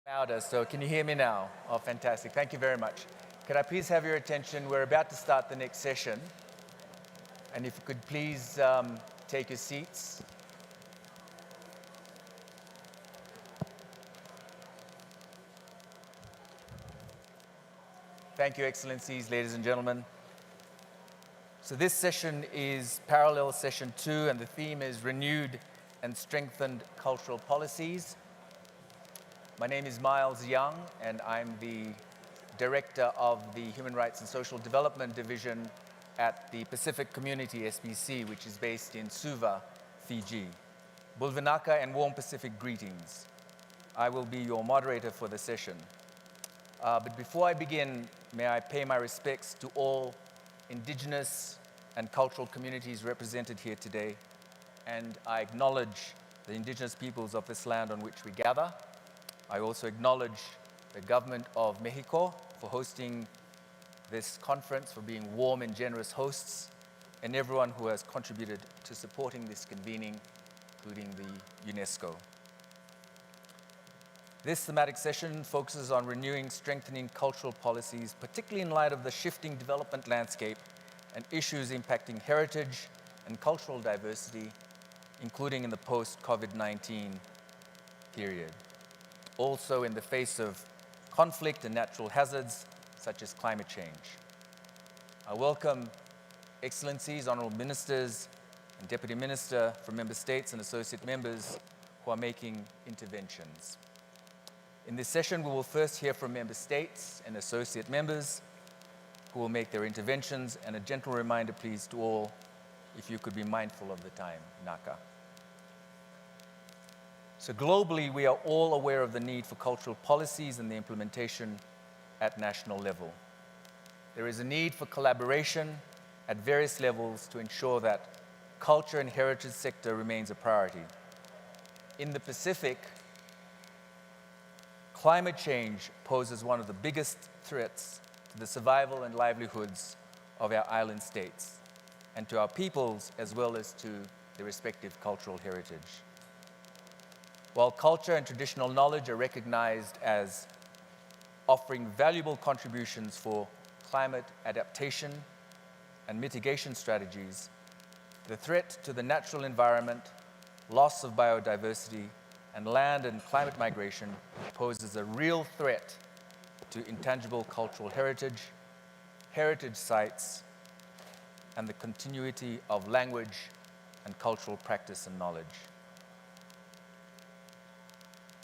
Louder, so can you hear me now? Oh, fantastic. Thank you very much. Could I please have your attention? We're about to start the next session. And if you could please take your seats. Thank you, Excellencies, ladies and gentlemen. So this session is parallel session 2, and the theme is Renewed and Strengthened Cultural Policies. My name is Miles Young, and I'm the Director of the Human Rights and Social Development Division at the Pacific Community SPC, which is based in Suva, Fiji. Bulvinaka and warm Pacific greetings. I will be your moderator for the session. But before I begin, may I pay my respects to all indigenous and cultural communities represented here today, and I acknowledge the indigenous peoples of this land on which we gather. I also acknowledge the government of Mexico for hosting this conference, for being warm and generous hosts, and everyone who has contributed to supporting this convening, including the UNESCO. This thematic session focuses on renewing, strengthening cultural policies, particularly in light of the shifting development landscape and issues impacting heritage and cultural diversity, including in the post-COVID-19 period. Also in the face of conflict and natural hazards such as climate change. I welcome Excellencies, Honourable Ministers, and Deputy Minister from Member States and Associate Members who are making interventions. In this session, we will first hear from Member States and Associate Members who will make their interventions, and a gentle reminder, please, to all, if you could be mindful of the time, Naka. So globally, we are all aware of the need for cultural policies and the implementation at national level. There is a need for collaboration at various levels to ensure that culture and heritage sector remains a priority. In the Pacific, climate change poses one of the biggest threats to the survival and livelihoods of our island states and to our peoples, as well as to their respective cultural heritage. While culture and traditional knowledge are recognized as offering valuable contributions for climate adaptation and mitigation strategies, the threat to the natural environment, loss of biodiversity, and land and climate migration poses a real threat to intangible cultural heritage, heritage sites, and the continuity of language and cultural practice and knowledge.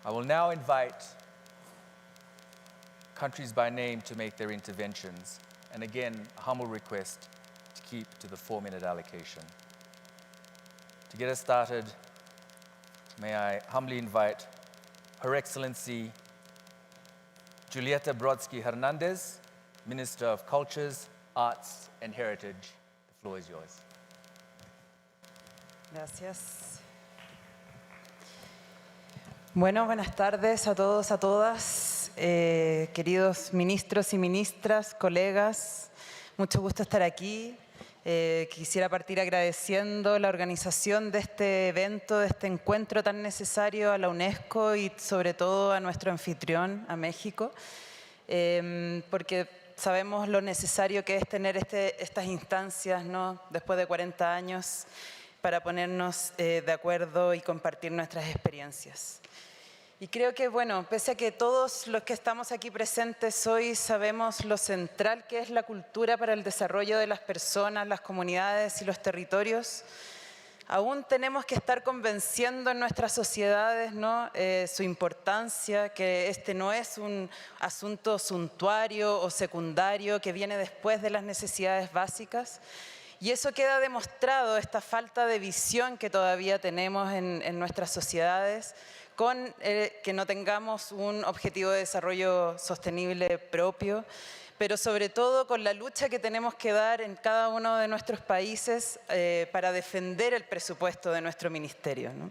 I will now invite countries by name to make their interventions. And again, a humble request to keep to the 4-minute allocation. To get us started, may I humbly invite Her Excellency Julieta Brodsky Hernandez, Minister of Cultures, Arts and Heritage. The floor is yours. Gracias. Bueno, buenas tardes a todos, a todas, queridos ministros y ministras, colegas, mucho gusto estar aquí. Quisiera partir agradeciendo la organización de este evento, de este encuentro tan necesario a la UNESCO y sobre todo a nuestro anfitrión, a México, porque sabemos lo necesario que es tener estas instancias, ¿no?, después de 40 años, para ponernos de acuerdo y compartir nuestras experiencias. Y creo que, bueno, pese a que todos los que estamos aquí presentes hoy sabemos lo central que es la cultura para el desarrollo de las personas, las comunidades y los territorios, aún tenemos que estar convenciendo en nuestras sociedades, ¿no?, su importancia, que este no es un asunto suntuario o secundario que viene después de las necesidades básicas. Y eso queda demostrado, esta falta de visión que todavía tenemos en nuestras sociedades, con que no tengamos un objetivo de desarrollo sostenible propio, pero sobre todo con la lucha que tenemos que dar en cada uno de nuestros países para defender el presupuesto de nuestro ministerio, ¿no?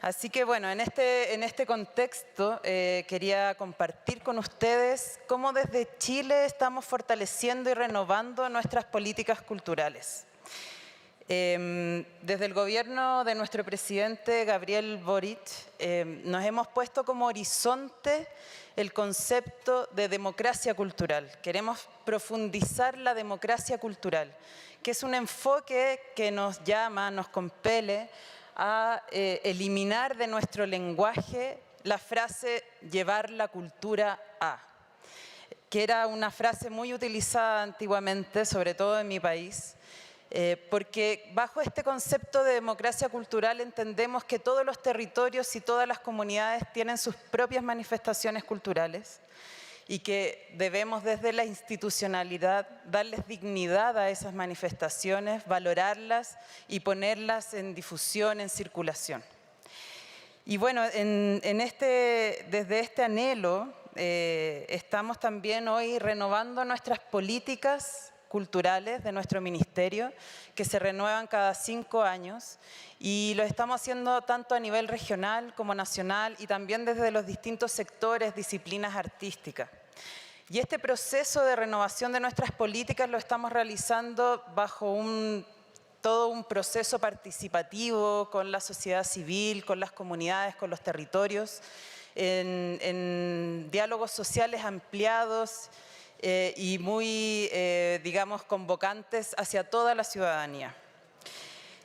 Así que bueno, en este contexto quería compartir con ustedes cómo desde Chile estamos fortaleciendo y renovando nuestras políticas culturales. Desde el gobierno de nuestro presidente Gabriel Boric nos hemos puesto como horizonte el concepto de democracia cultural. Queremos profundizar la democracia cultural, que es un enfoque que nos llama, nos compele a eliminar de nuestro lenguaje la frase «llevar la cultura a», que era una frase muy utilizada antiguamente, sobre todo en mi país, porque bajo este concepto de democracia cultural entendemos que todos los territorios y todas las comunidades tienen sus propias manifestaciones culturales y que debemos desde la institucionalidad darles dignidad a esas manifestaciones, valorarlas y ponerlas en difusión, en circulación. Y bueno, desde este anhelo estamos también hoy renovando nuestras políticas culturales de nuestro ministerio, que se renuevan cada 5 años, y lo estamos haciendo tanto a nivel regional como nacional y también desde los distintos sectores, disciplinas artísticas. Y este proceso de renovación de nuestras políticas lo estamos realizando bajo todo un proceso participativo con la sociedad civil, con las comunidades, con los territorios, en diálogos sociales ampliados y muy, digamos, convocantes hacia toda la ciudadanía.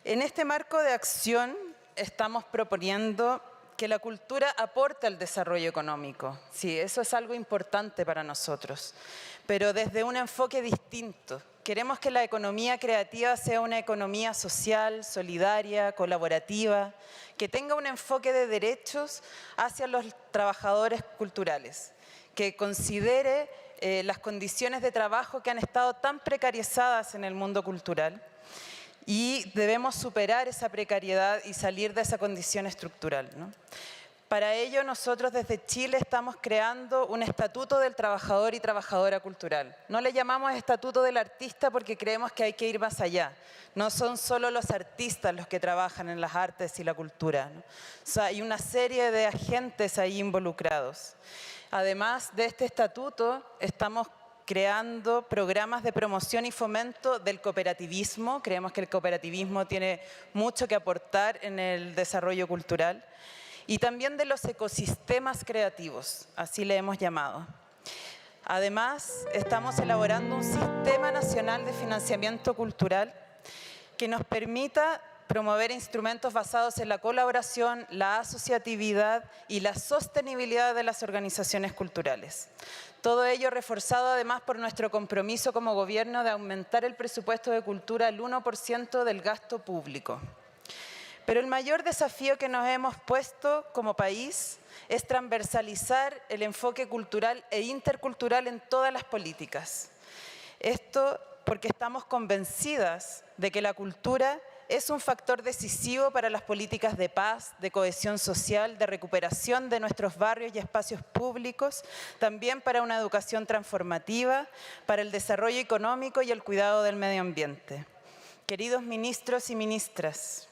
En este marco de acción estamos proponiendo que la cultura aporte al desarrollo económico. Sí, eso es algo importante para nosotros, pero desde un enfoque distinto. Queremos que la economía creativa sea una economía social, solidaria, colaborativa, que tenga un enfoque de derechos hacia los trabajadores culturales, que considere las condiciones de trabajo que han estado tan precarizadas en el mundo cultural, y debemos superar esa precariedad y salir de esa condición estructural, ¿no? Para ello, nosotros desde Chile estamos creando un estatuto del trabajador y trabajadora cultural. No le llamamos estatuto del artista porque creemos que hay que ir más allá. No son solo los artistas los que trabajan en las artes y la cultura, ¿no? O sea, hay una serie de agentes ahí involucrados. Además de este estatuto, estamos creando programas de promoción y fomento del cooperativismo. Creemos que el cooperativismo tiene mucho que aportar en el desarrollo cultural. Y también de los ecosistemas creativos, así le hemos llamado. Además, estamos elaborando un sistema nacional de financiamiento cultural que nos permita promover instrumentos basados en la colaboración, la asociatividad y la sostenibilidad de las organizaciones culturales. Todo ello reforzado además por nuestro compromiso como gobierno de aumentar el presupuesto de cultura al 1% del gasto público. Pero el mayor desafío que nos hemos puesto como país es transversalizar el enfoque cultural e intercultural en todas las políticas. Esto porque estamos convencidas de que la cultura es un factor decisivo para las políticas de paz, de cohesión social, de recuperación de nuestros barrios y espacios públicos, también para una educación transformativa, para el desarrollo económico y el cuidado del medio ambiente. Queridos ministros y ministras,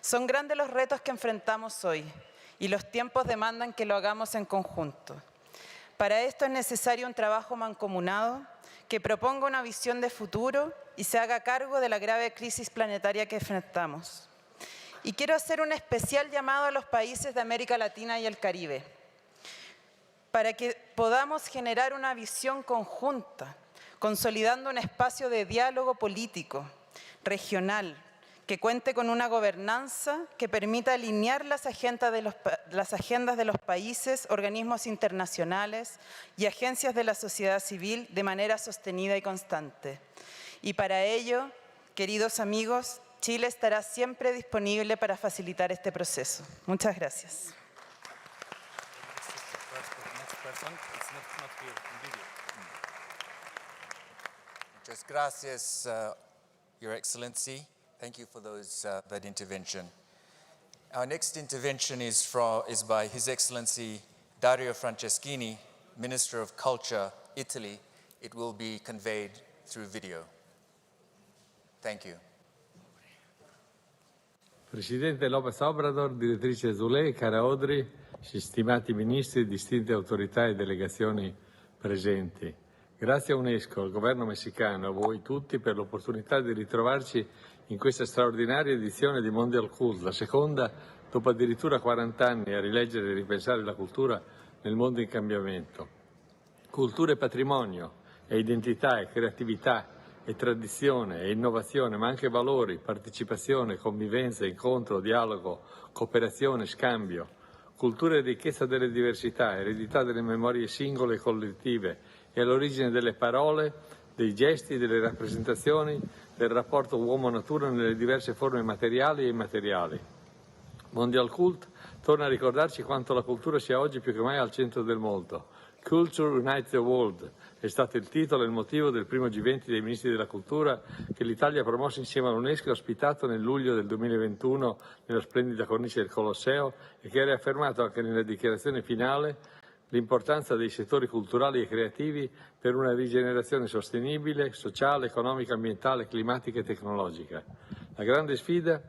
son grandes los retos que enfrentamos hoy y los tiempos demandan que lo hagamos en conjunto. Para esto es necesario un trabajo mancomunado que proponga una visión de futuro y se haga cargo de la grave crisis planetaria que enfrentamos. Y quiero hacer un especial llamado a los países de América Latina y el Caribe para que podamos generar una visión conjunta, consolidando un espacio de diálogo político, regional, que cuente con una gobernanza que permita alinear las agendas de los países, organismos internacionales y agencias de la sociedad civil de manera sostenida y constante. Y para ello, queridos amigos, Chile estará siempre disponible para facilitar este proceso. Muchas gracias. Muchas gracias, Your Excellency. Thank you for that intervention. Our next intervention is by His Excellency Dario Franceschini, Minister of Culture, Italy. It will be conveyed through video. Thank you. Presidente López Obrador, direttrice Zuley, cara Audrey, stimati ministri, distinte autorità e delegazioni presenti. Grazie a UNESCO, al governo messicano e a voi tutti per l'opportunità di ritrovarci in questa straordinaria edizione di Mondiacult, la seconda dopo addirittura 40 anni a rileggere e ripensare la cultura nel mondo in cambiamento. Cultura è patrimonio, è identità, è creatività, è tradizione, è innovazione, ma anche valori, partecipazione, convivenza, incontro, dialogo, cooperazione, scambio. Cultura è ricchezza delle diversità, eredità delle memorie singole e collettive, è all'origine delle parole, dei gesti, delle rappresentazioni, del rapporto uomo-natura nelle diverse forme materiali e immateriali. Mondiacult torna a ricordarci quanto la cultura sia oggi più che mai al centro del mondo. Culture Unites the World è stato il titolo e il motivo del primo G20 dei Ministri della Cultura che l'Italia ha promosso insieme all'UNESCO e ospitato nel luglio del 2021 nella splendida cornice del Colosseo e che ha riaffermato anche nella dichiarazione finale l'importanza dei settori culturali e creativi per una rigenerazione sostenibile, sociale, economica, ambientale, climatica e tecnologica. La grande sfida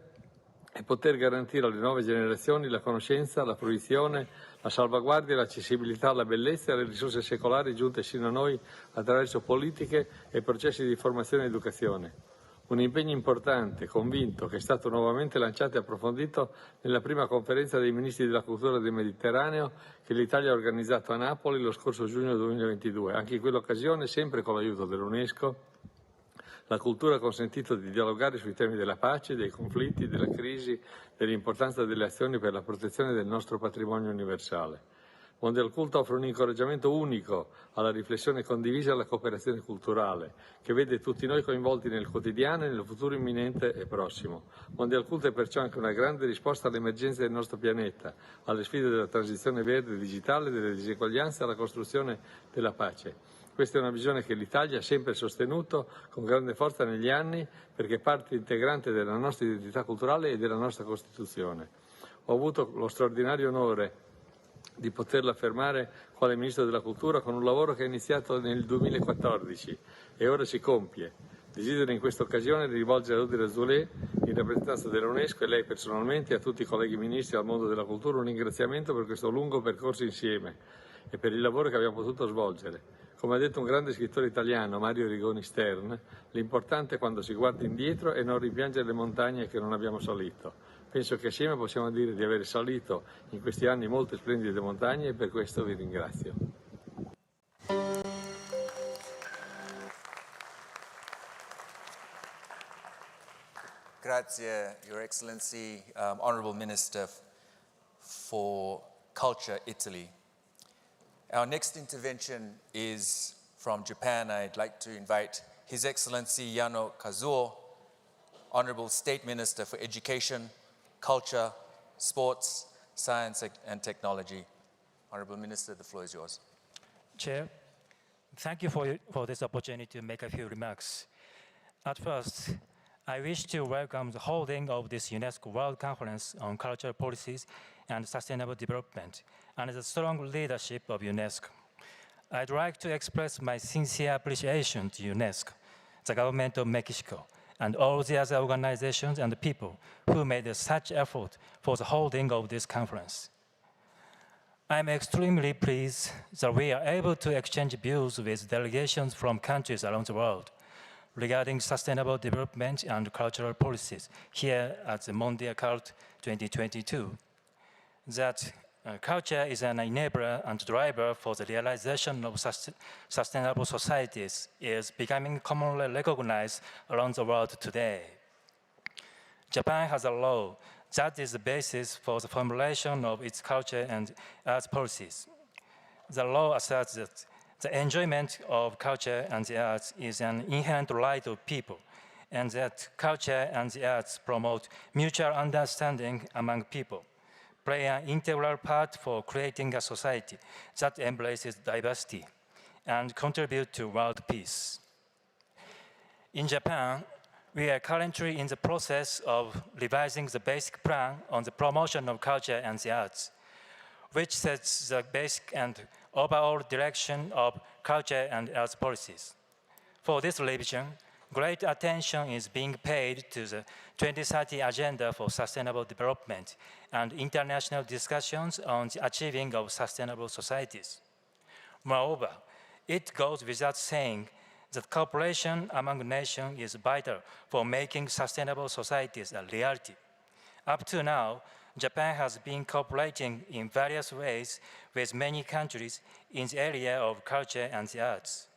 è poter garantire alle nuove generazioni la conoscenza, la fruizione, la salvaguardia e l'accessibilità alla bellezza e alle risorse secolari giunte sino a noi attraverso politiche e processi di formazione e educazione. Un impegno importante, convinto, che è stato nuovamente lanciato e approfondito nella prima conferenza dei Ministri della Cultura del Mediterraneo che l'Italia ha organizzato a Napoli lo scorso giugno 2022. Anche in quell'occasione, sempre con l'aiuto dell'UNESCO, la cultura ha consentito di dialogare sui temi della pace, dei conflitti, della crisi, dell'importanza delle azioni per la protezione del nostro patrimonio universale. Mondiacult offre un incoraggiamento unico alla riflessione condivisa e alla cooperazione culturale, che vede tutti noi coinvolti nel quotidiano e nel futuro imminente e prossimo. Mondiacult è perciò anche una grande risposta alle emergenze del nostro pianeta, alle sfide della transizione verde e digitale, delle diseguaglianze e alla costruzione della pace. Questa è una visione che l'Italia ha sempre sostenuto con grande forza negli anni perché è parte integrante della nostra identità culturale e della nostra Costituzione. Ho avuto lo straordinario onore di poterla affermare quale Ministro della Cultura con un lavoro che è iniziato nel 2014 e ora si compie. Desidero in questa occasione rivolgere a Odile Azoulay, in rappresentanza dell'UNESCO e lei personalmente e a tutti i colleghi Ministri al mondo della cultura un ringraziamento per questo lungo percorso insieme e per il lavoro che abbiamo potuto svolgere. Come ha detto un grande scrittore italiano, Mario Rigoni Stern, l'importante quando si guarda indietro è non rimpiangere le montagne che non abbiamo salito. Penso che assieme possiamo dire di aver salito in questi anni molte splendide montagne e per questo vi ringrazio. Grazie, Your Excellency, Honourable Minister for Culture, Italy. Our next intervention is from Japan. I'd like to invite His Excellency Yano Kazuo, Honourable State Minister for Education, Culture, Sports, Science and Technology. Honourable Minister, the floor is yours. Chair, thank you for this opportunity to make a few remarks. At first, I wish to welcome the holding of this UNESCO World Conference on Cultural Policies and Sustainable Development and the strong leadership of UNESCO. I'd like to express my sincere appreciation to UNESCO, the government of Mexico, and all the other organizations and people who made such effort for the holding of this conference. I'm extremely pleased that we are able to exchange views with delegations from countries around the world regarding sustainable development and cultural policies here at the Mondiacult 2022. That culture is an enabler and driver for the realization of sustainable societies is becoming commonly recognized around the world today. Japan has a law that is the basis for the formulation of its culture and arts policies. The law asserts that the enjoyment of culture and the arts is an inherent right of people, and that culture and the arts promote mutual understanding among people, play an integral part for creating a society that embraces diversity, and contribute to world peace. In Japan, we are currently in the process of revising the basic plan on the promotion of culture and the arts, which sets the basic and overall direction of culture and arts policies. For this revision, great attention is being paid to the 2030 Agenda for Sustainable Development and international discussions on the achieving of sustainable societies. Moreover, it goes without saying that cooperation among nations is vital for making sustainable societies a reality. Up to now, Japan has been cooperating in various ways with many countries in the area of culture and the arts,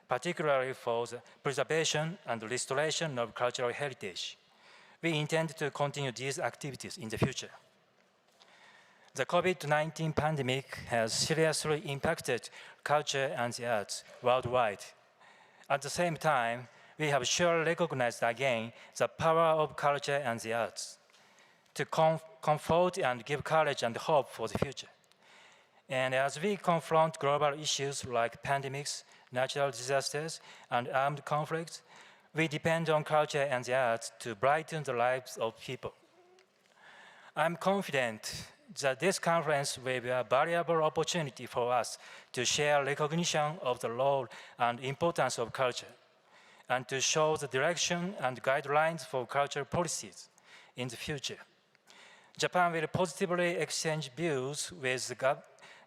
particularly for the preservation and restoration of cultural heritage. We intend to continue these activities in the future. The COVID-19 pandemic has seriously impacted culture and the arts worldwide. At the same time, we have surely recognized again the power of culture and the arts to comfort and give courage and hope for the future. And as we confront global issues like pandemics, natural disasters, and armed conflicts, we depend on culture and the arts to brighten the lives of people. I'm confident that this conference will be a valuable opportunity for us to share recognition of the role and importance of culture, and to show the direction and guidelines for cultural policies in the future. Japan will positively exchange views with the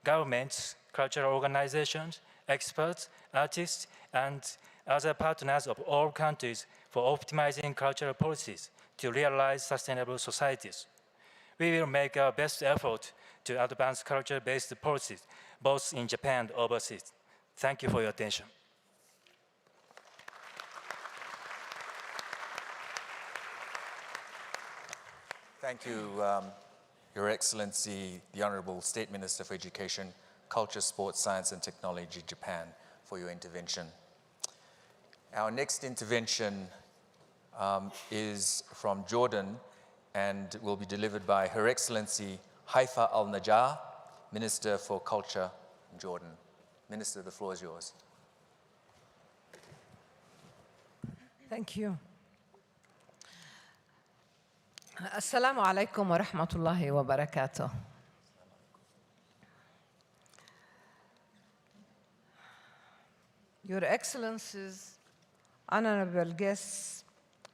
governments, cultural organizations, experts, artists, and other partners of all countries for optimizing cultural policies to realize sustainable societies. We will make our best effort to advance culture-based policies, both in Japan and overseas. Thank you for your attention. Thank you, Your Excellency, the Honorable State Minister for Education, Culture, Sports, Science and Technology, Japan, for your intervention. Our next intervention is from Jordan and will be delivered by Her Excellency Haifa Al-Najjar, Minister for Culture in Jordan. Minister, the floor is yours. Thank you. Assalamu alaikum wa rahmatullahi wa barakatuh. Your Excellencies, honorable guests,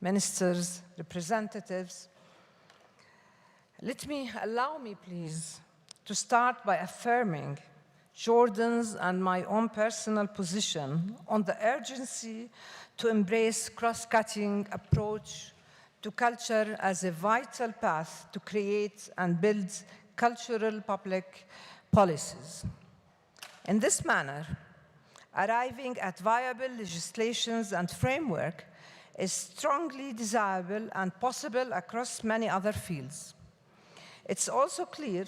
ministers, representatives, allow me please to start by affirming Jordan's and my own personal position on the urgency to embrace cross-cutting approach to culture as a vital path to create and build cultural public policies. In this manner, arriving at viable legislations and framework is strongly desirable and possible across many other fields. It's also clear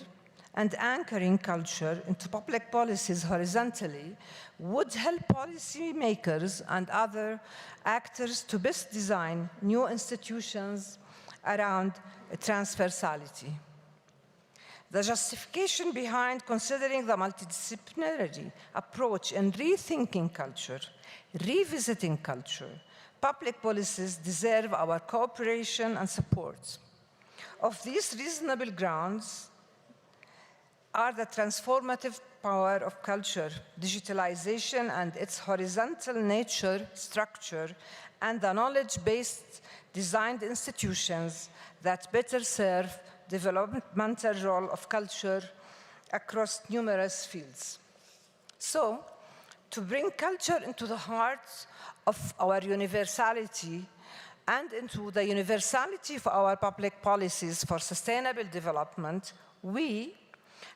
and anchoring culture into public policies horizontally would help policymakers and other actors to best design new institutions around transversality. The justification behind considering the multidisciplinary approach in rethinking culture, revisiting culture, public policies deserve our cooperation and support. Of these reasonable grounds are the transformative power of culture, digitalization and its horizontal nature, structure, and the knowledge-based designed institutions that better serve developmental role of culture across numerous fields. So, to bring culture into the heart of our universality and into the universality of our public policies for sustainable development, we,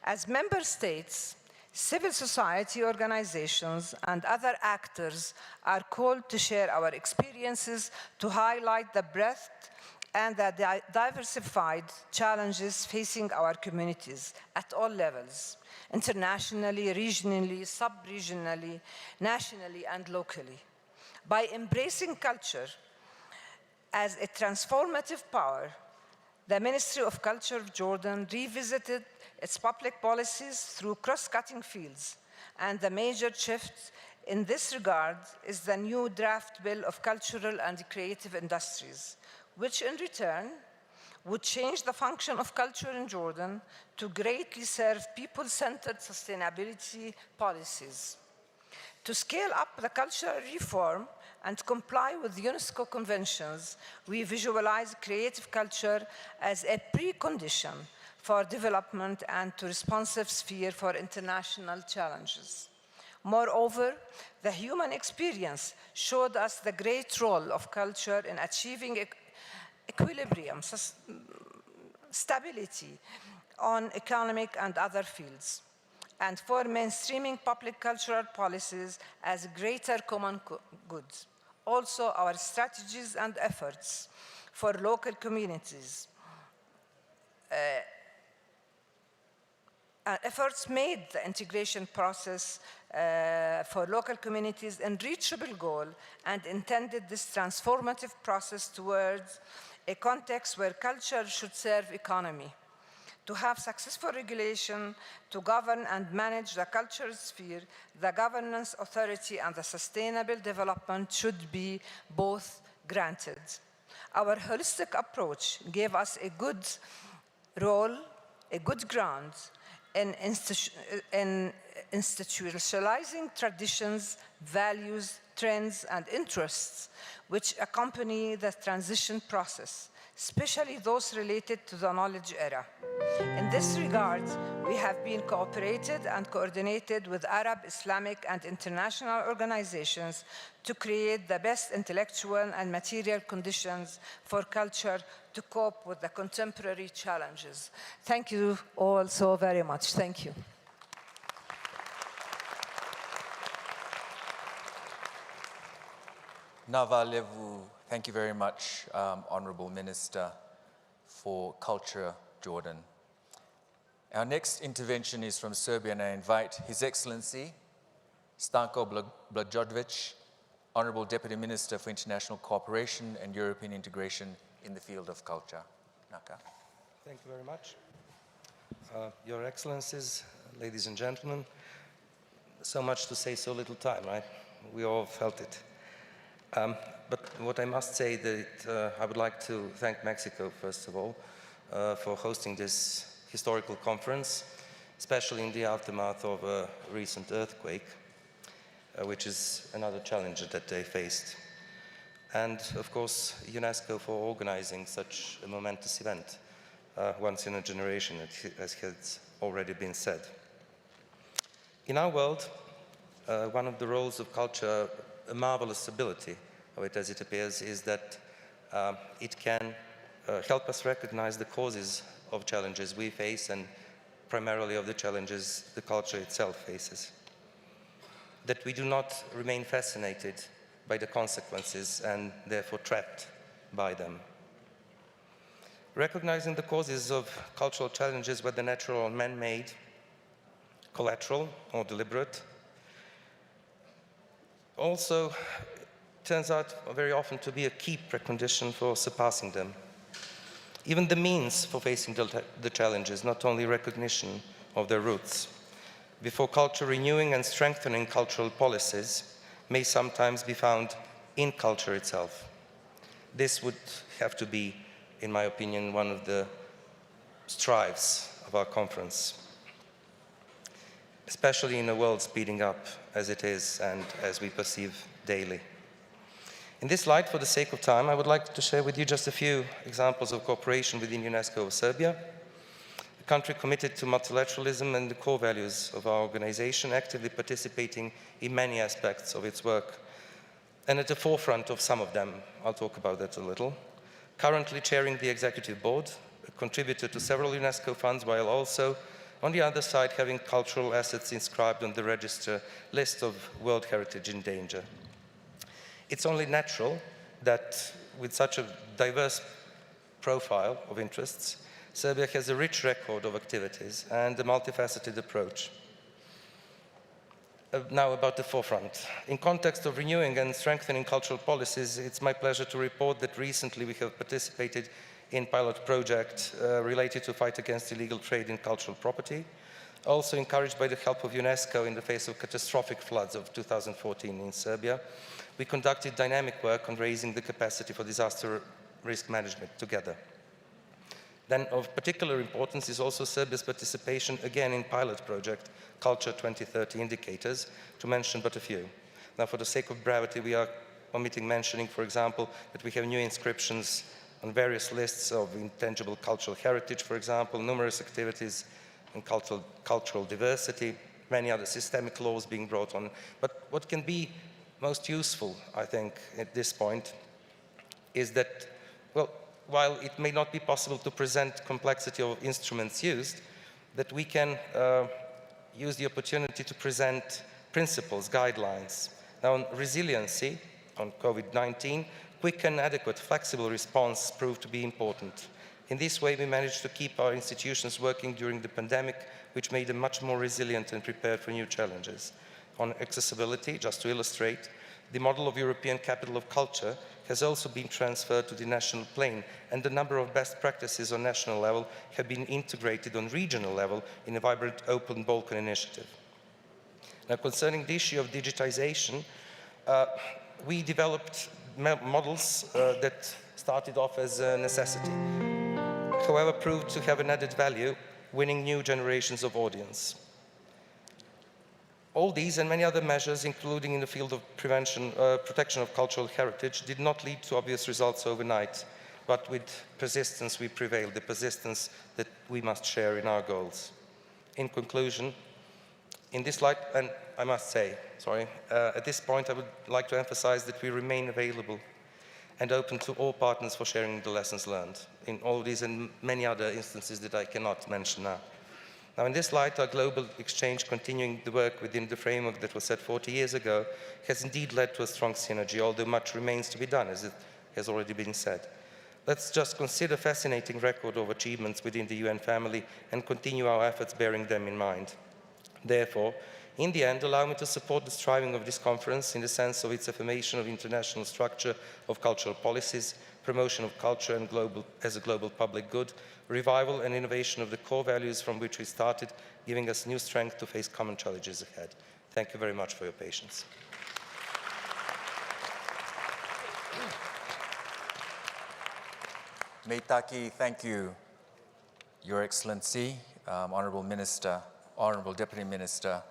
as member states, civil society organizations, and other actors are called to share our experiences to highlight the breadth and the diversified challenges facing our communities at all levels, internationally, regionally, sub-regionally, nationally, and locally. By embracing culture as a transformative power, the Ministry of Culture of Jordan revisited its public policies through cross-cutting fields, and the major shift in this regard is the new draft bill of cultural and creative industries, which in return would change the function of culture in Jordan to greatly serve people-centered sustainability policies. To scale up the cultural reform and comply with UNESCO conventions, we visualize creative culture as a precondition for development and to responsive sphere for international challenges. Moreover, the human experience showed us the great role of culture in achieving equilibrium, stability on economic and other fields, and for mainstreaming public cultural policies as greater common goods. Also, our strategies and efforts for local communities efforts made the integration process for local communities a reachable goal and intended this transformative process towards a context where culture should serve economy. To have successful regulation, to govern and manage the cultural sphere, the governance authority and the sustainable development should be both granted. Our holistic approach gave us a good role, a good ground in institutionalizing traditions, values, trends, and interests which accompany the transition process, especially those related to the knowledge era. In this regard, we have been cooperated and coordinated with Arab, Islamic, and international organizations to create the best intellectual and material conditions for culture to cope with the contemporary challenges. Thank you all so very much. Thank you. Nava Levu, thank you very much, Honorable Minister for Culture, Jordan. Our next intervention is from Serbia, and I invite His Excellency Stanko Blažević, Honorable Deputy Minister for International Cooperation and European Integration in the field of culture. Naka. Thank you very much. Your Excellencies, ladies and gentlemen, so much to say, so little time, right? We all felt it. But what I must say that I would like to thank Mexico, first of all, for hosting this historical conference, especially in the aftermath of a recent earthquake, which is another challenge that they faced. And of course, UNESCO for organizing such a momentous event, once in a generation, as has already been said. In our world, one of the roles of culture, a marvelous ability of it as it appears, is that it can help us recognize the causes of challenges we face and primarily of the challenges the culture itself faces. That we do not remain fascinated by the consequences and therefore trapped by them. Recognizing the causes of cultural challenges, whether natural or man-made, collateral or deliberate, also turns out very often to be a key precondition for surpassing them. Even the means for facing the challenges, not only recognition of their roots. Before culture, renewing and strengthening cultural policies may sometimes be found in culture itself. This would have to be, in my opinion, one of the strives of our conference, especially in a world speeding up as it is and as we perceive daily. In this light, for the sake of time, I would like to share with you just a few examples of cooperation within UNESCO of Serbia, a country committed to multilateralism and the core values of our organization, actively participating in many aspects of its work, and at the forefront of some of them. I'll talk about that a little. Currently chairing the executive board, a contributor to several UNESCO funds, while also, on the other side, having cultural assets inscribed on the register list of World Heritage in Danger. It's only natural that with such a diverse profile of interests, Serbia has a rich record of activities and a multifaceted approach. Now about the forefront. In context of renewing and strengthening cultural policies, it's my pleasure to report that recently we have participated in pilot project related to fight against illegal trade in cultural property, also encouraged by the help of UNESCO in the face of catastrophic floods of 2014 in Serbia. We conducted dynamic work on raising the capacity for disaster risk management together. Then of particular importance is also Serbia's participation again in pilot project Culture 2030 Indicators, to mention but a few. Now for the sake of brevity, we are omitting mentioning, for example, that we have new inscriptions on various lists of intangible cultural heritage, for example, numerous activities in cultural diversity, many other systemic laws being brought on. But what can be most useful, I think, at this point, is that, well, while it may not be possible to present complexity of instruments used, that we can use the opportunity to present principles, guidelines. Now, on resiliency, on COVID-19, quick and adequate, flexible response proved to be important. In this way, we managed to keep our institutions working during the pandemic, which made them much more resilient and prepared for new challenges. On accessibility, just to illustrate, the model of European Capital of Culture has also been transferred to the national plane, and a number of best practices on national level have been integrated on regional level in a vibrant Open Balkan initiative. Now, concerning the issue of digitization, we developed models that started off as a necessity, however proved to have an added value, winning new generations of audience. All these and many other measures, including in the field of protection of cultural heritage, did not lead to obvious results overnight, but with persistence we prevailed, the persistence that we must share in our goals. In conclusion, in this light, and I must say, at this point I would like to emphasize that we remain available and open to all partners for sharing the lessons learned in all these and many other instances that I cannot mention now. Now, in this light, our global exchange, continuing the work within the framework that was set 40 years ago, has indeed led to a strong synergy, although much remains to be done, as it has already been said. Let's just consider a fascinating record of achievements within the UN family and continue our efforts bearing them in mind. Therefore, in the end, allow me to support the striving of this conference in the sense of its affirmation of international structure of cultural policies, promotion of culture and as a global public good, revival and innovation of the core values from which we started, giving us new strength to face common challenges ahead. Thank you very much for your patience. Meitaki, thank you, Your Excellency, Honourable Minister, Honourable Deputy Minister,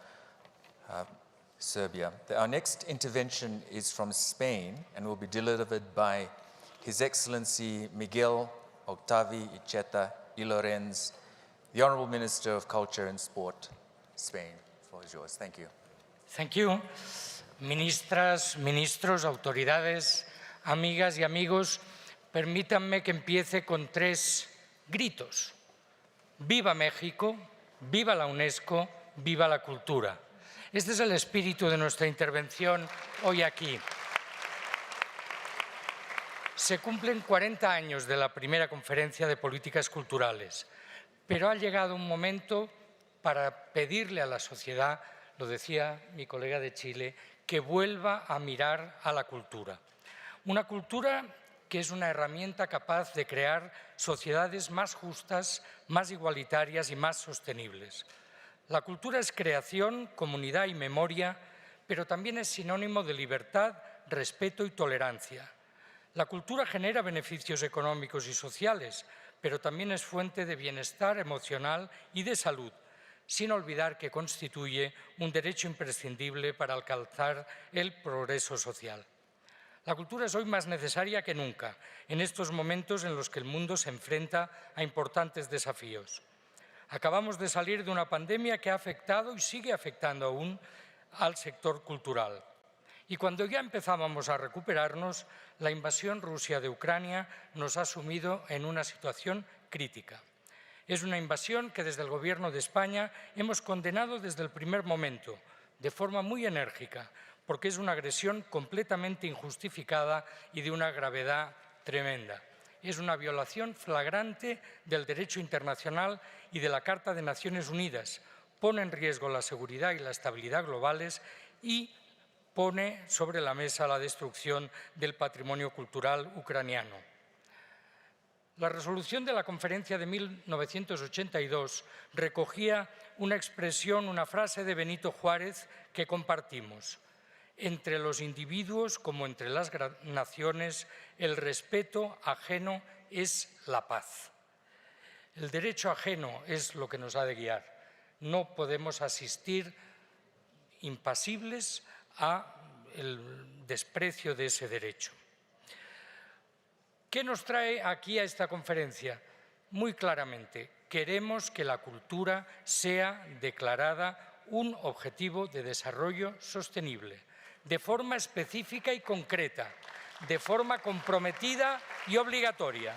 Serbia. Our next intervention is from Spain and will be delivered by His Excellency Miguel Octavi Iceta y Lorenz, the Honourable Minister of Culture and Sport, Spain. The floor is yours. Thank you. Thank you. Ministras, ministros, autoridades, amigas y amigos, permítanme que empiece con 3 gritos. ¡Viva México! ¡Viva la UNESCO! ¡Viva la cultura! Este es el espíritu de nuestra intervención hoy aquí. Se cumplen 40 años de la primera conferencia de políticas culturales, pero ha llegado un momento para pedirle a la sociedad, lo decía mi colega de Chile, que vuelva a mirar a la cultura. Una cultura que es una herramienta capaz de crear sociedades más justas, más igualitarias y más sostenibles. La cultura es creación, comunidad y memoria, pero también es sinónimo de libertad, respeto y tolerancia. La cultura genera beneficios económicos y sociales, pero también es fuente de bienestar emocional y de salud, sin olvidar que constituye un derecho imprescindible para alcanzar el progreso social. La cultura es hoy más necesaria que nunca, en estos momentos en los que el mundo se enfrenta a importantes desafíos. Acabamos de salir de una pandemia que ha afectado y sigue afectando aún al sector cultural. Y cuando ya empezábamos a recuperarnos, la invasión rusa de Ucrania nos ha sumido en una situación crítica. Es una invasión que desde el Gobierno de España hemos condenado desde el primer momento, de forma muy enérgica, porque es una agresión completamente injustificada y de una gravedad tremenda. Es una violación flagrante del derecho internacional y de la Carta de Naciones Unidas, pone en riesgo la seguridad y la estabilidad globales y pone sobre la mesa la destrucción del patrimonio cultural ucraniano. La resolución de la conferencia de 1982 recogía una expresión, una frase de Benito Juárez que compartimos. Entre los individuos como entre las naciones, el respeto ajeno es la paz. El derecho ajeno es lo que nos ha de guiar. No podemos asistir impasibles al desprecio de ese derecho. ¿Qué nos trae aquí a esta conferencia? Muy claramente, queremos que la cultura sea declarada un objetivo de desarrollo sostenible, de forma específica y concreta, de forma comprometida y obligatoria.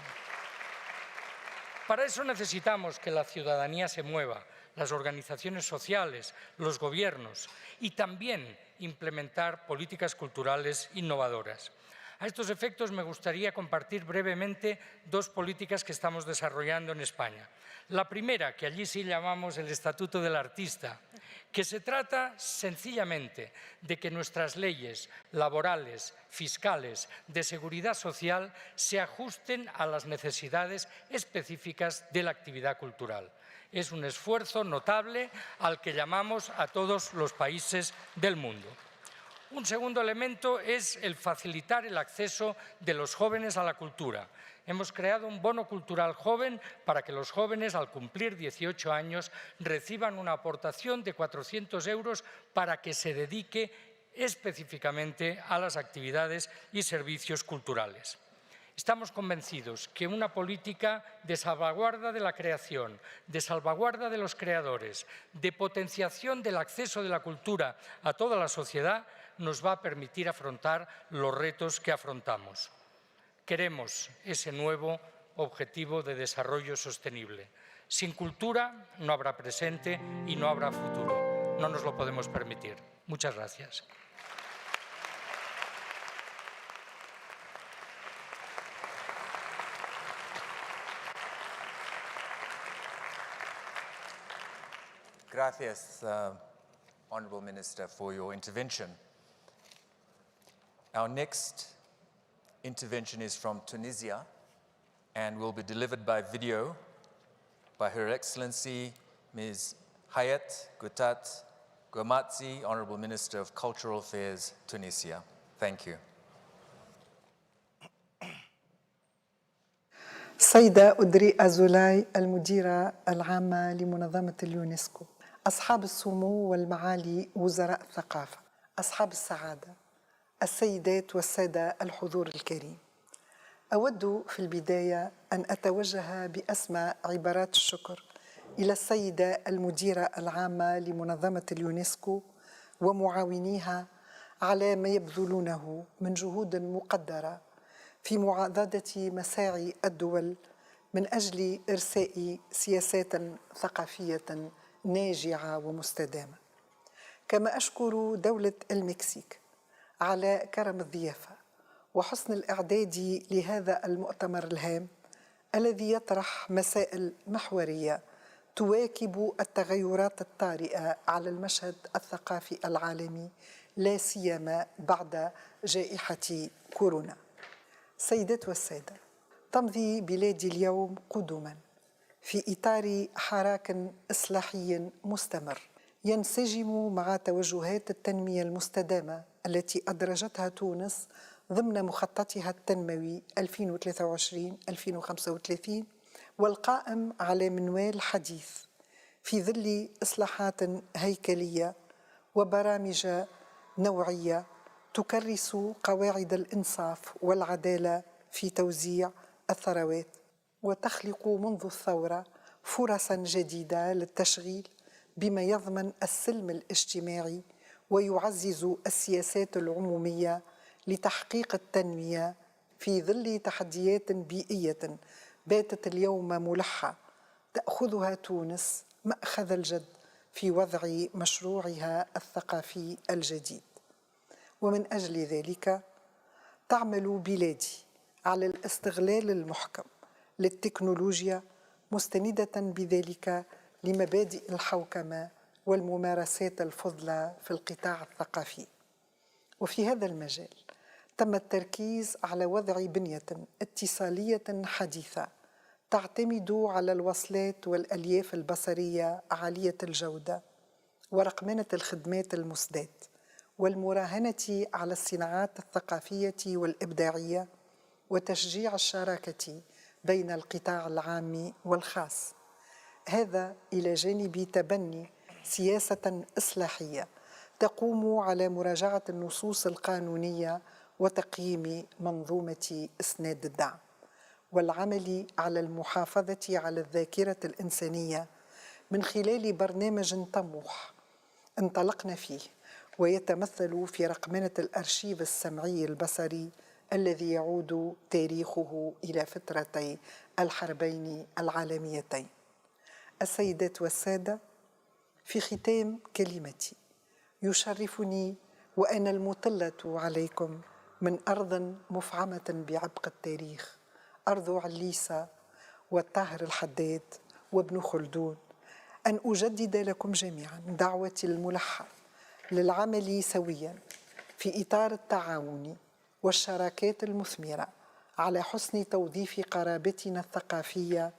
Para eso necesitamos que la ciudadanía se mueva, las organizaciones sociales, los gobiernos, y también implementar políticas culturales innovadoras. A estos efectos me gustaría compartir brevemente dos políticas que estamos desarrollando en España. La primera, que allí sí llamamos el Estatuto del Artista, que se trata sencillamente de que nuestras leyes laborales, fiscales, de seguridad social se ajusten a las necesidades específicas de la actividad cultural. Es un esfuerzo notable al que llamamos a todos los países del mundo. Un segundo elemento es el facilitar el acceso de los jóvenes a la cultura. Hemos creado un bono cultural joven para que los jóvenes, al cumplir 18 años, reciban una aportación de 400 euros para que se dedique específicamente a las actividades y servicios culturales. Estamos convencidos que una política de salvaguarda de la creación, de salvaguarda de los creadores, de potenciación del acceso de la cultura a toda la sociedad nos va a permitir afrontar los retos que afrontamos. Queremos ese nuevo objetivo de desarrollo sostenible. Sin cultura no habrá presente y no habrá futuro. No nos lo podemos permitir. Muchas gracias. Gracias, Honourable Minister, for your intervention. Our next intervention is from Tunisia and will be delivered by video by Her Excellency Ms. Hayat Gutat Gomatzi, Honourable Minister of Cultural Affairs, Tunisia. Thank you. سيدة أدري أزولاي المديرة العامة لمنظمة اليونسكو، أصحاب السمو والمعالي وزراء الثقافة، أصحاب السعادة، السيدات والسادة الحضور الكريم، أود في البداية أن أتوجه بأسمى عبارات الشكر إلى السيدة المديرة العامة لمنظمة اليونسكو ومعاونيها على ما يبذلونه من جهود مقدرة في معاضدة مساعي الدول من أجل إرساء سياسات ثقافية ناجعة ومستدامة. كما أشكر دولة المكسيك على كرم الضيافة وحسن الإعداد لهذا المؤتمر الهام الذي يطرح مسائل محورية تواكب التغيرات الطارئة على المشهد الثقافي العالمي، لا سيما بعد جائحة كورونا. سيدات والسادة، تمضي بلادي اليوم قدما في إطار حراك إصلاحي مستمر ينسجم مع توجهات التنمية المستدامة التي أدرجتها تونس ضمن مخططها التنموي 2023-2035 والقائم على منوال حديث في ظل إصلاحات هيكلية وبرامج نوعية تكرس قواعد الإنصاف والعدالة في توزيع الثروات وتخلق منذ الثورة فرصاً جديدة للتشغيل بما يضمن السلم الاجتماعي ويعزز السياسات العمومية لتحقيق التنمية في ظل تحديات بيئية باتت اليوم ملحة تأخذها تونس مأخذ الجد في وضع مشروعها الثقافي الجديد. ومن أجل ذلك تعمل بلادي على الاستغلال المحكم للتكنولوجيا مستندة بذلك لمبادئ الحوكمة والممارسات الفضلى في القطاع الثقافي. وفي هذا المجال تم التركيز على وضع بنية اتصالية حديثة تعتمد على الوصلات والألياف البصرية عالية الجودة ورقمنة الخدمات المسداة والمراهنة على الصناعات الثقافية والإبداعية وتشجيع الشراكة بين القطاع العام والخاص، هذا إلى جانب تبني سياسة إصلاحية تقوم على مراجعة النصوص القانونية وتقييم منظومة إسناد الدعم والعمل على المحافظة على الذاكرة الإنسانية من خلال برنامج طموح انطلقنا فيه ويتمثل في رقمنة الأرشيف السمعي البصري الذي يعود تاريخه إلى فترتي الحربين العالميتين. السيدات والسادة، في ختام كلمتي يشرفني وأنا المطلة عليكم من أرض مفعمة بعبق التاريخ، أرض عليسة والطاهر الحداد وابن خلدون، أن أجدد لكم جميعا دعوتي الملحة للعمل سويا في إطار التعاون والشراكات المثمرة على حسن توظيف قرابتنا الثقافية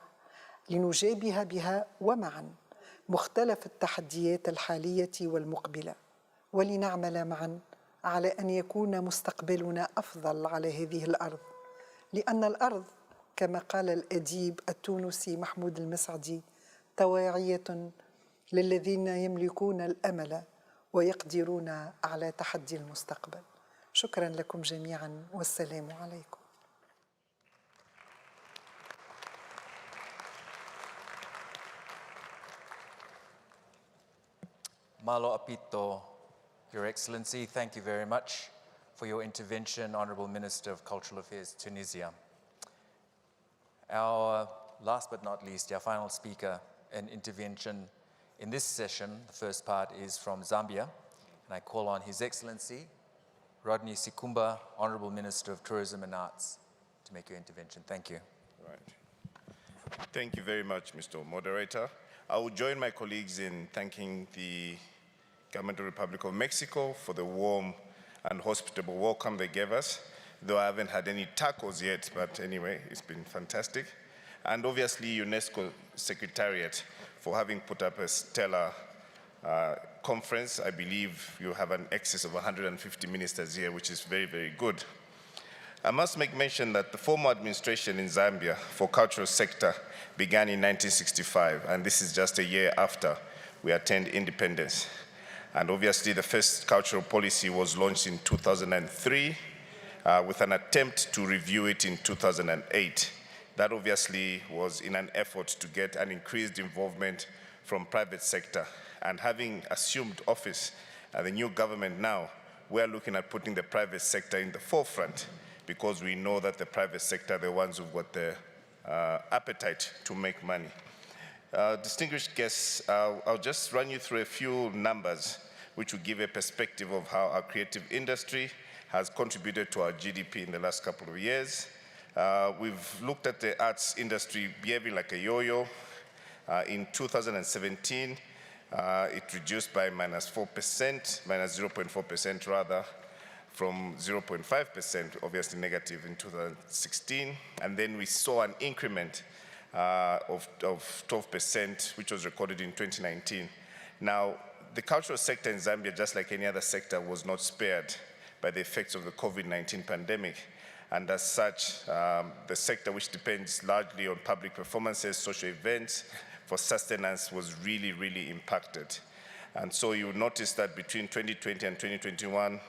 لنجابه بها ومعا مختلف التحديات الحالية والمقبلة، ولنعمل معا على أن يكون مستقبلنا أفضل على هذه الأرض، لأن الأرض كما قال الأديب التونسي محمود المسعدي طواعية للذين يملكون الأمل ويقدرون على تحدي المستقبل. شكرا لكم جميعا والسلام عليكم. Malo apito, Your Excellency, thank you very much for your intervention, Honourable Minister of Cultural Affairs, Tunisia. Our last but not least, our final speaker and intervention in this session, the first part, is from Zambia, and I call on His Excellency, Rodney Sikumba, Honourable Minister of Tourism and Arts, to make your intervention. Thank you. Right. Thank you very much, Mr. Moderator. I will join my colleagues in thanking the Government of the Republic of Mexico for the warm and hospitable welcome they gave us, though I haven't had any tacos yet, but anyway, it's been fantastic. And obviously UNESCO Secretariat for having put up a stellar conference. I believe you have an excess of 150 ministers here, which is very, very good. I must make mention that the former administration in Zambia for cultural sector began in 1965, and this is just a year after we attained independence. And obviously the first cultural policy was launched in 2003 with an attempt to review it in 2008. That obviously was in an effort to get an increased involvement from private sector. And having assumed office, the new government now, we're looking at putting the private sector in the forefront because we know that the private sector are the ones who've got the appetite to make money. Distinguished guests, I'll just run you through a few numbers which will give a perspective of how our creative industry has contributed to our GDP in the last couple of years. We've looked at the arts industry behaving like a yo-yo. In 2017, it reduced by -4%, -0.4% rather, from 0.5%, obviously negative in 2016. And then we saw an increment of 12%, which was recorded in 2019. Now, the cultural sector in Zambia, just like any other sector, was not spared by the effects of the COVID-19 pandemic. And as such, the sector, which depends largely on public performances, social events, for sustenance, was really, really impacted. And so you notice that between 2020 and 2021,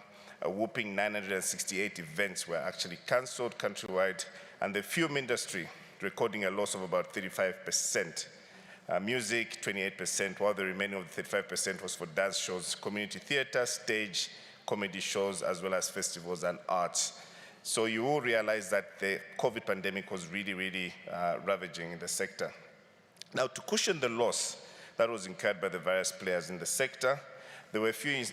a whopping 968 events were actually cancelled countrywide, and the film industry recording a loss of about 35%. Music, 28%, while the remaining of the 35% was for dance shows, community theater, stage, comedy shows, as well as festivals and arts. So you will realize that the COVID pandemic was really, really ravaging in the sector. Now, to cushion the loss that was incurred by the various players in the sector, there were a few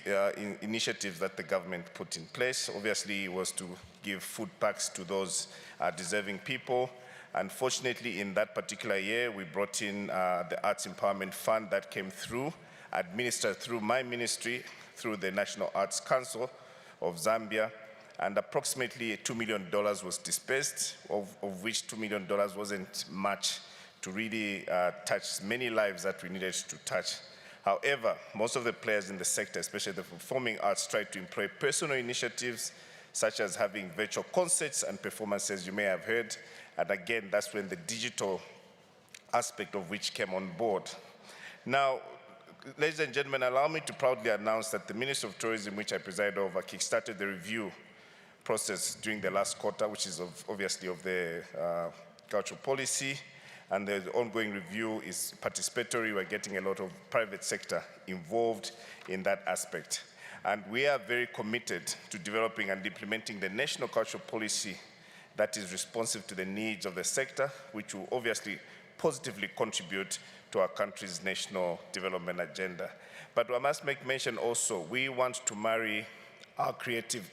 initiatives that the government put in place. Obviously, it was to give food packs to those deserving people. Unfortunately, in that particular year, we brought in the Arts Empowerment Fund that came through, administered through my ministry, through the National Arts Council of Zambia, and approximately $2 million was dispersed, of which $2 million wasn't much to really touch many lives that we needed to touch. However, most of the players in the sector, especially the performing arts, tried to employ personal initiatives, such as having virtual concerts and performances you may have heard. And again, that's when the digital aspect of which came on board. Now, ladies and gentlemen, allow me to proudly announce that the Ministry of Tourism, which I preside over, kickstarted the review process during the last quarter, which is obviously of the cultural policy. and the ongoing review is participatory. We're getting a lot of private sector involved in that aspect. And we are very committed to developing and implementing the national cultural policy that is responsive to the needs of the sector, which will obviously positively contribute to our country's national development agenda. But I must make mention also, we want to marry our creative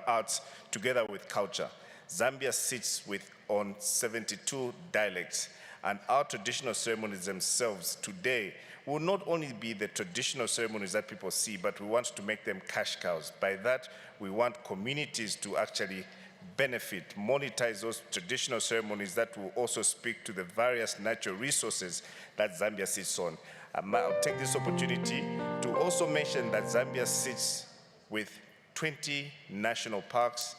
arts together with culture. Zambia sits on 72 dialects, and our traditional ceremonies themselves today will not only be the traditional ceremonies that people see, but we want to make them cash cows. By that, we want communities to actually benefit, monetize those traditional ceremonies that will also speak to the various natural resources that Zambia sits on. I'll take this opportunity to also mention that Zambia sits with 20 national parks,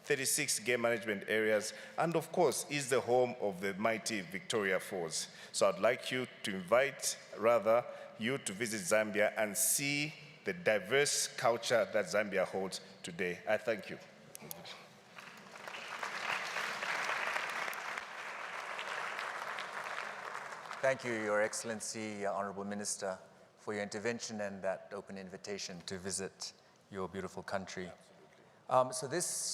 36 game management areas, and of course is the home of the mighty Victoria Falls. So I'd like you to invite, rather, you to visit Zambia and see the diverse culture that Zambia holds today. I thank you. Thank you, Your Excellency, Honorable Minister, for your intervention and that open invitation to visit your beautiful country.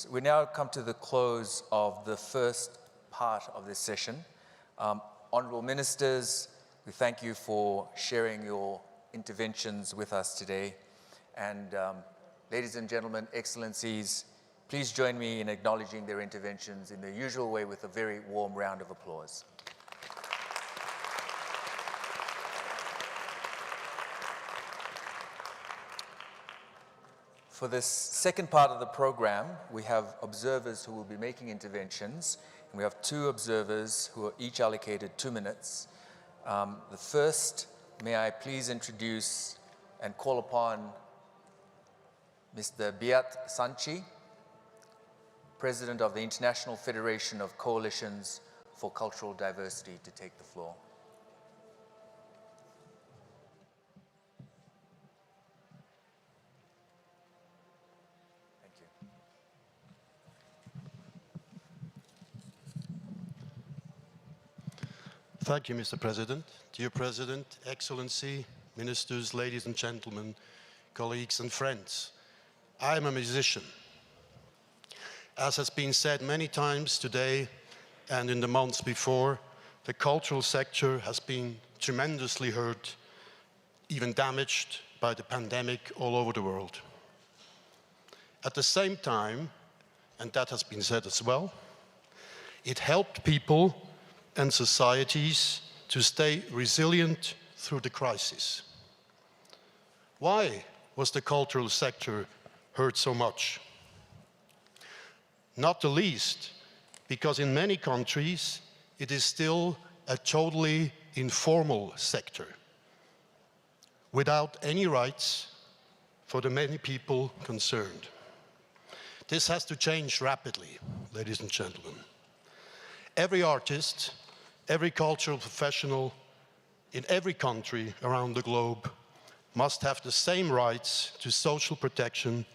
We now come to the close of the first part of this session. Honorable Ministers, we thank you for sharing your interventions with us today. And ladies and gentlemen, Excellencies, please join me in acknowledging their interventions in the usual way with a very warm round of applause. For this second part of the program, we have observers who will be making interventions. And we have two observers who are each allocated 2 minutes. The first, may I please introduce and call upon Mr. Biat Sanchi, President of the International Federation of Coalitions for Cultural Diversity, to take the floor. Thank you, Mr. President. Dear President, Excellency, Ministers, ladies and gentlemen, colleagues and friends. I am a musician. As has been said many times today and in the months before, the cultural sector has been tremendously hurt, even damaged by the pandemic all over the world. At the same time, and that has been said as well, it helped people and societies to stay resilient through the crisis. Why was the cultural sector hurt so much? Not the least because in many countries it is still a totally informal sector without any rights for the many people concerned. This has to change rapidly, ladies and gentlemen. Every artist, every cultural professional in every country around the globe must have the same rights to social protection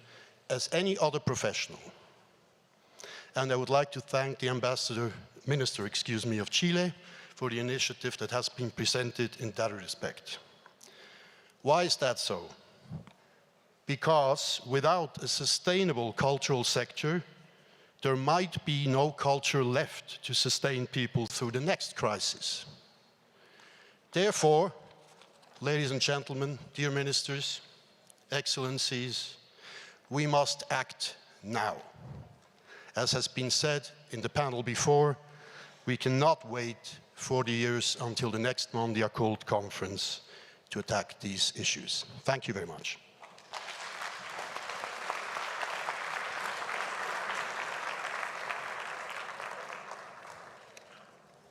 as any other professional. And I would like to thank the Minister of Chile for the initiative that has been presented in that respect. Why is that so? Because without a sustainable cultural sector, there might be no culture left to sustain people through the next crisis. Therefore, ladies and gentlemen, dear ministers, excellencies, we must act now. As has been said in the panel before, we cannot wait 40 years until the next Mondiacult conference to attack these issues. Thank you very much.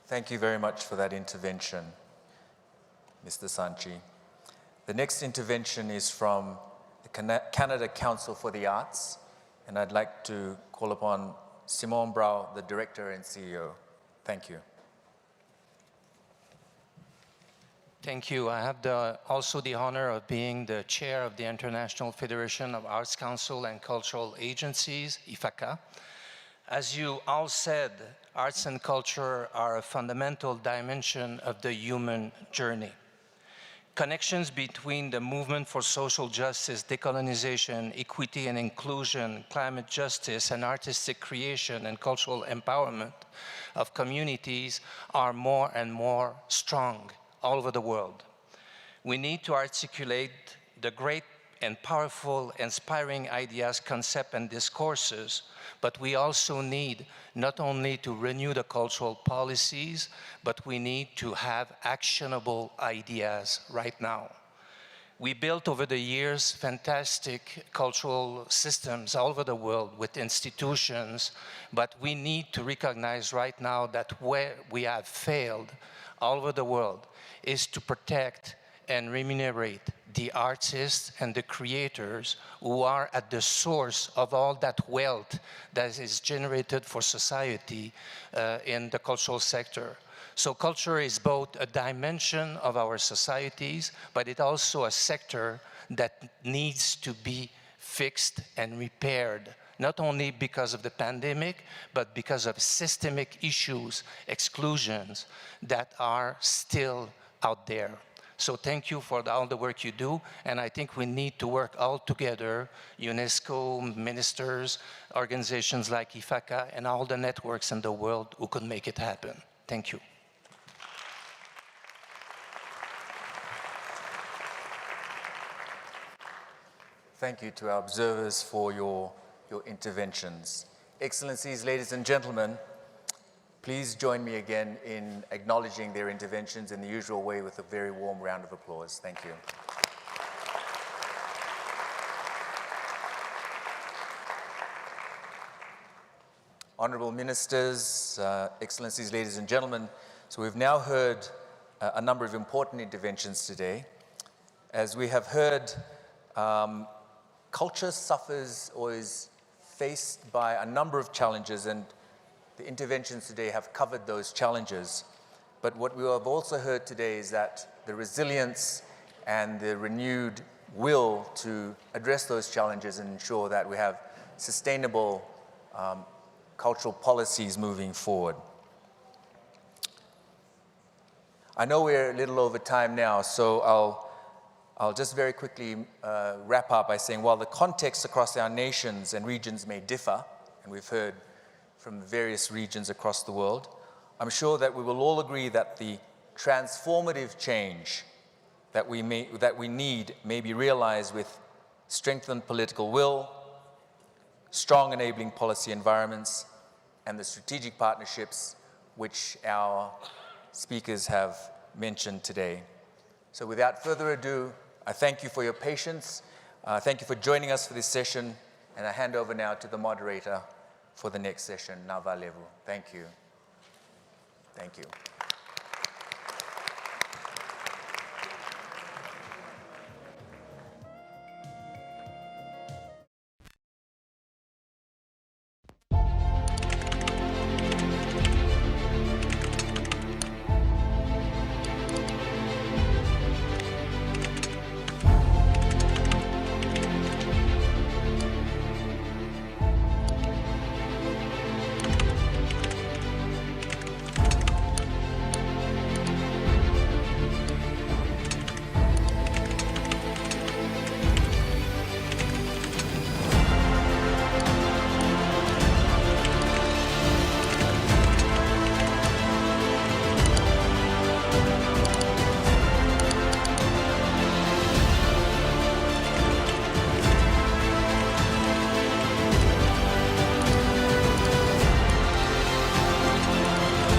Thank you very much for that intervention, Mr. Sanchi. The next intervention is from the Canada Council for the Arts, and I'd like to call upon Simone Brau, the Director and CEO. Thank you. Thank you. I have also the honor of being the chair of the International Federation of Arts Council and Cultural Agencies, IFACA. As you all said, arts and culture are a fundamental dimension of the human journey. Connections between the movement for social justice, decolonization, equity and inclusion, climate justice, and artistic creation and cultural empowerment of communities are more and more strong all over the world. We need to articulate the great and powerful, inspiring ideas, concepts, and discourses, but we also need not only to renew the cultural policies, but we need to have actionable ideas right now. We built over the years fantastic cultural systems all over the world with institutions, but we need to recognize right now that where we have failed all over the world is to protect and remunerate the artists and the creators who are at the source of all that wealth that is generated for society in the cultural sector. So culture is both a dimension of our societies, but it's also a sector that needs to be fixed and repaired, not only because of the pandemic, but because of systemic issues, exclusions that are still out there. So thank you for all the work you do, and I think we need to work all together, UNESCO, ministers, organizations like IFACA, and all the networks in the world who could make it happen. Thank you. Thank you to our observers for your interventions. Excellencies, ladies and gentlemen, please join me again in acknowledging their interventions in the usual way with a very warm round of applause. Thank you. Honorable Ministers, Excellencies, ladies and gentlemen, so we've now heard a number of important interventions today. As we have heard, culture suffers or is faced by a number of challenges, and the interventions today have covered those challenges. But what we have also heard today is that the resilience and the renewed will to address those challenges and ensure that we have sustainable cultural policies moving forward. I know we're a little over time now, so I'll just very quickly wrap up by saying while the context across our nations and regions may differ, and we've heard from various regions across the world, I'm sure that we will all agree that the transformative change that we need may be realized with strengthened political will, strong enabling policy environments, and the strategic partnerships which our speakers have mentioned today. So without further ado, I thank you for your patience. Thank you for joining us for this session, and I hand over now to the moderator for the next session, Navalevu. Thank you. Thank you.